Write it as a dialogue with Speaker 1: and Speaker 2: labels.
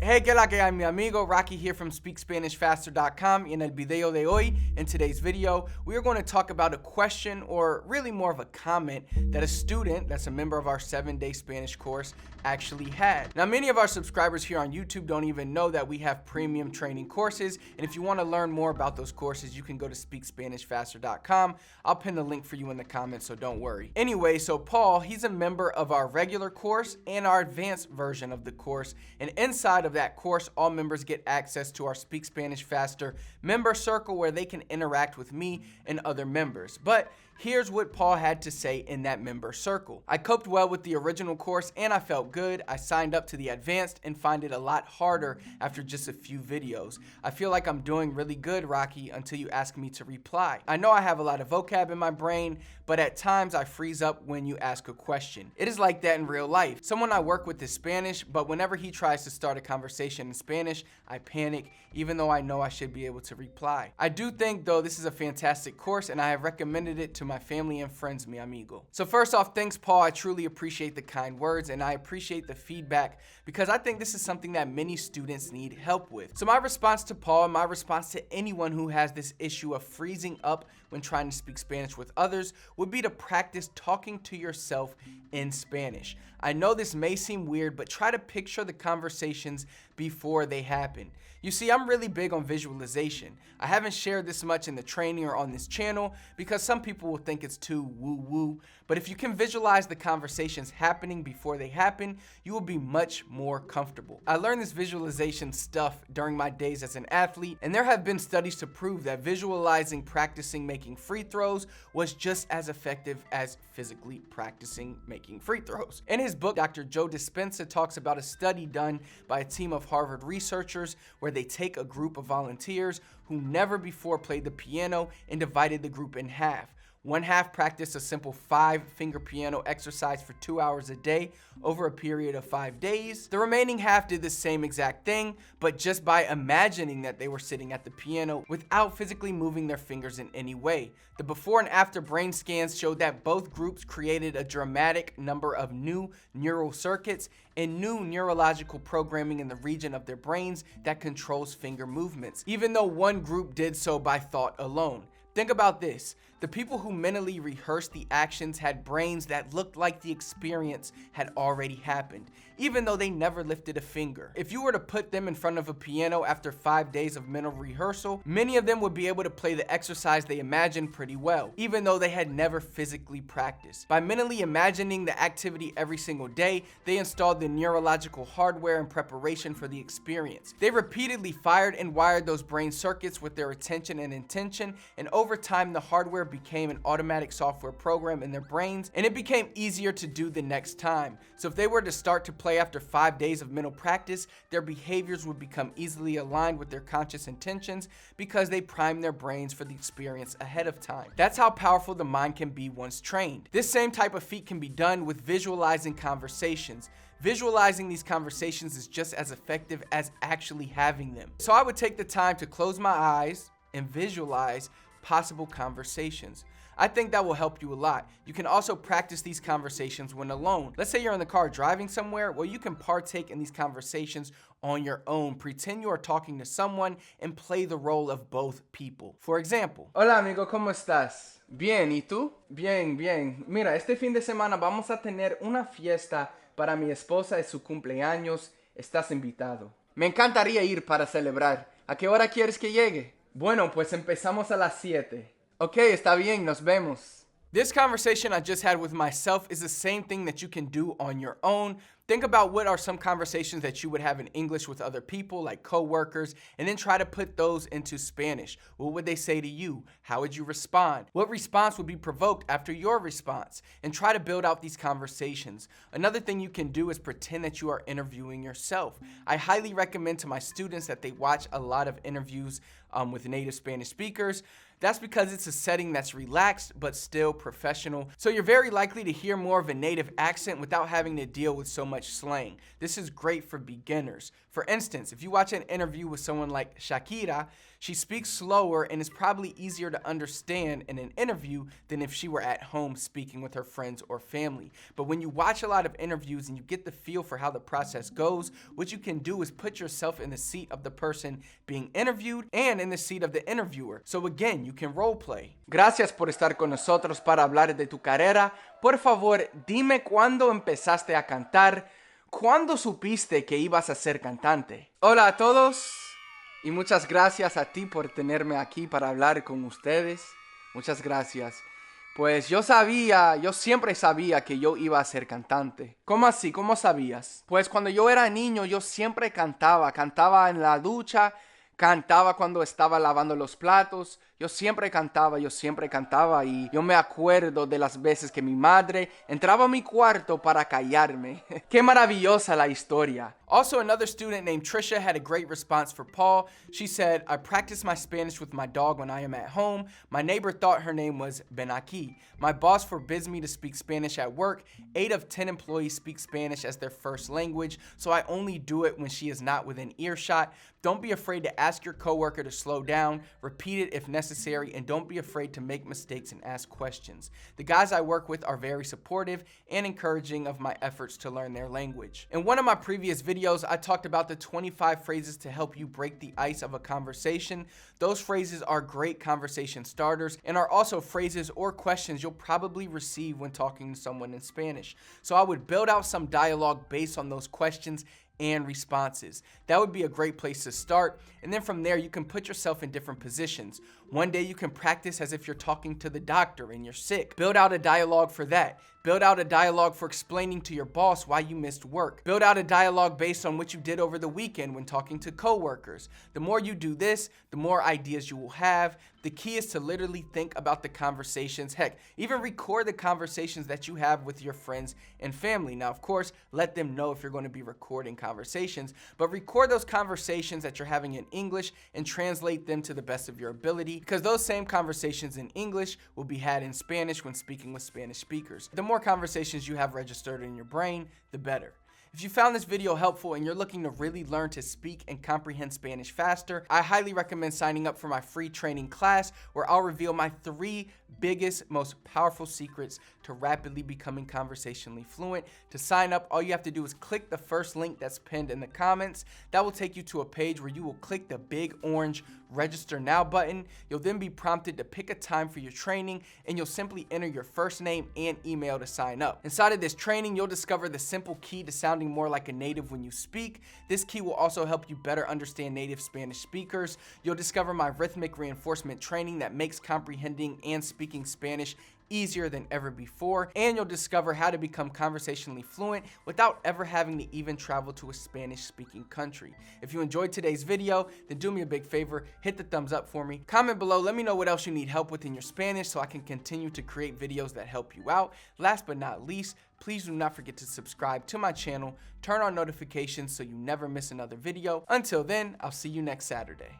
Speaker 1: Hey, que la que hay, mi amigo? Rocky here from SpeakSpanishFaster.com. En el video de hoy, in today's video, we are going to talk about a question, or really more of a comment, that a student that's a member of our 7-day Spanish course actually had. Now, many of our subscribers here on YouTube don't even know that we have premium training courses, and if you want to learn more about those courses, you can go to SpeakSpanishFaster.com. I'll pin the link for you in the comments, so don't worry. Anyway, so Paul, he's a member of our regular course and our advanced version of the course, and inside of that course, all members get access to our Speak Spanish Faster member circle where they can interact with me and other members. But here's what Paul had to say in that member circle. I coped well with the original course and I felt good. I signed up to the advanced and find it a lot harder after just a few videos. I feel like I'm doing really good, Rocky, until you ask me to reply. I know I have a lot of vocab in my brain, but at times I freeze up when you ask a question. It is like that in real life. Someone I work with is Spanish, but whenever he tries to start a conversation in Spanish, I panic, even though I know I should be able to reply. I do think, though, this is a fantastic course, and I have recommended it to my family and friends, mi amigo. So first off, thanks, Paul. I truly appreciate the kind words, and I appreciate the feedback because I think this is something that many students need help with. So my response to Paul, and my response to anyone who has this issue of freezing up when trying to speak Spanish with others, would be to practice talking to yourself in Spanish. I know this may seem weird, but try to picture the conversations before they happen. You see, I'm really big on visualization. I haven't shared this much in the training or on this channel because some people will think it's too woo-woo, but if you can visualize the conversations happening before they happen, you will be much more comfortable. I learned this visualization stuff during my days as an athlete, and there have been studies to prove that visualizing practicing making free throws was just as effective as physically practicing making free throws. In his book, Dr. Joe Dispenza talks about a study done by a team of Harvard researchers where they take a group of volunteers who never before played the piano and divided the group in half. One half practiced a simple 5-finger piano exercise for 2 hours a day over a period of 5 days. The remaining half did the same exact thing, but just by imagining that they were sitting at the piano without physically moving their fingers in any way. The before and after brain scans showed that both groups created a dramatic number of new neural circuits and new neurological programming in the region of their brains that controls finger movements, even though one group did so by thought alone. Think about this. The people who mentally rehearsed the actions had brains that looked like the experience had already happened, even though they never lifted a finger. If you were to put them in front of a piano after 5 days of mental rehearsal, many of them would be able to play the exercise they imagined pretty well, even though they had never physically practiced. By mentally imagining the activity every single day, they installed the neurological hardware in preparation for the experience. They repeatedly fired and wired those brain circuits with their attention and intention, and over time the hardware became an automatic software program in their brains, and it became easier to do the next time. So if they were to start to play after 5 days of mental practice, their behaviors would become easily aligned with their conscious intentions because they primed their brains for the experience ahead of time. That's how powerful the mind can be once trained. This same type of feat can be done with visualizing conversations. Visualizing these conversations is just as effective as actually having them. So I would take the time to close my eyes and visualize possible conversations. I think that will help you a lot. You can also practice these conversations when alone. Let's say you're in the car driving somewhere. Well, you can partake in these conversations on your own. Pretend you are talking to someone and play the role of both people. For example, hola amigo, ¿cómo estás? Bien, ¿y tú? Bien, bien. Mira, este fin de semana vamos a tener una fiesta para mi esposa y su cumpleaños. Estás invitado. Me encantaría ir para celebrar. ¿A qué hora quieres que llegue? Bueno, pues empezamos a las 7. Ok, está bien, nos vemos. This conversation I just had with myself is the same thing that you can do on your own. Think about what are some conversations that you would have in English with other people, like coworkers, and then try to put those into Spanish. What would they say to you? How would you respond? What response would be provoked after your response? And try to build out these conversations. Another thing you can do is pretend that you are interviewing yourself. I highly recommend to my students that they watch a lot of interviews with native Spanish speakers. That's because it's a setting that's relaxed but still professional. So you're very likely to hear more of a native accent without having to deal with so much slang. This is great for beginners. For instance, if you watch an interview with someone like Shakira, She speaks slower and is probably easier to understand in an interview than if she were at home speaking with her friends or family. But when you watch a lot of interviews and you get the feel for how the process goes, what you can do is put yourself in the seat of the person being interviewed and in the seat of the interviewer. So again, you can role play. Gracias por estar con nosotros para hablar de tu carrera. Por favor, dime cuándo empezaste a cantar. ¿Cuándo supiste que ibas a ser cantante? Hola a todos y muchas gracias a ti por tenerme aquí para hablar con ustedes. Muchas gracias. Pues yo siempre sabía que yo iba a ser cantante. ¿Cómo así? ¿Cómo sabías? Pues cuando yo era niño yo siempre cantaba en la ducha, cantaba cuando estaba lavando los platos. Yo siempre cantaba y yo me acuerdo de las veces que mi madre entraba a mi cuarto para callarme. Qué maravillosa la historia. Also, another student named Trisha had a great response for Paul. She said, I practice my Spanish with my dog when I am at home. My neighbor thought her name was Benaki. My boss forbids me to speak Spanish at work. 8 of 10 employees speak Spanish as their first language, so I only do it when she is not within earshot. Don't be afraid to ask your coworker to slow down, repeat it if necessary, and don't be afraid to make mistakes and ask questions. The guys I work with are very supportive and encouraging of my efforts to learn their language. In one of my previous videos, I talked about the 25 phrases to help you break the ice of a conversation. Those phrases are great conversation starters and are also phrases or questions you'll probably receive when talking to someone in Spanish. So I would build out some dialogue based on those questions and responses. That would be a great place to start, and then from there you can put yourself in different positions. One day you can practice as if you're talking to the doctor and you're sick. Build out a dialogue for that. Build out a dialogue for explaining to your boss why you missed work. Build out a dialogue based on what you did over the weekend when talking to coworkers. The more you do this, the more ideas you will have. The key is to literally think about the conversations. Heck, even record the conversations that you have with your friends and family. Now, of course, let them know if you're going to be recording conversations, but record those conversations that you're having in English and translate them to the best of your ability, because those same conversations in English will be had in Spanish when speaking with Spanish speakers. The more conversations you have registered in your brain, the better. If you found this video helpful and you're looking to really learn to speak and comprehend Spanish faster, I highly recommend signing up for my free training class where I'll reveal my 3 biggest, most powerful secrets to rapidly becoming conversationally fluent. To sign up, all you have to do is click the first link that's pinned in the comments. That will take you to a page where you will click the big orange register now button. You'll then be prompted to pick a time for your training, and you'll simply enter your first name and email to sign up. Inside of this training, you'll discover the simple key to sounding more like a native when you speak. This key will also help you better understand native Spanish speakers. You'll discover my rhythmic reinforcement training that makes comprehending and speaking Spanish easier than ever before, and you'll discover how to become conversationally fluent without ever having to even travel to a Spanish-speaking country. If you enjoyed today's video, then do me a big favor, hit the thumbs up for me. Comment below, let me know what else you need help with in your Spanish so I can continue to create videos that help you out. Last but not least, please do not forget to subscribe to my channel, turn on notifications so you never miss another video. Until then, I'll see you next Saturday.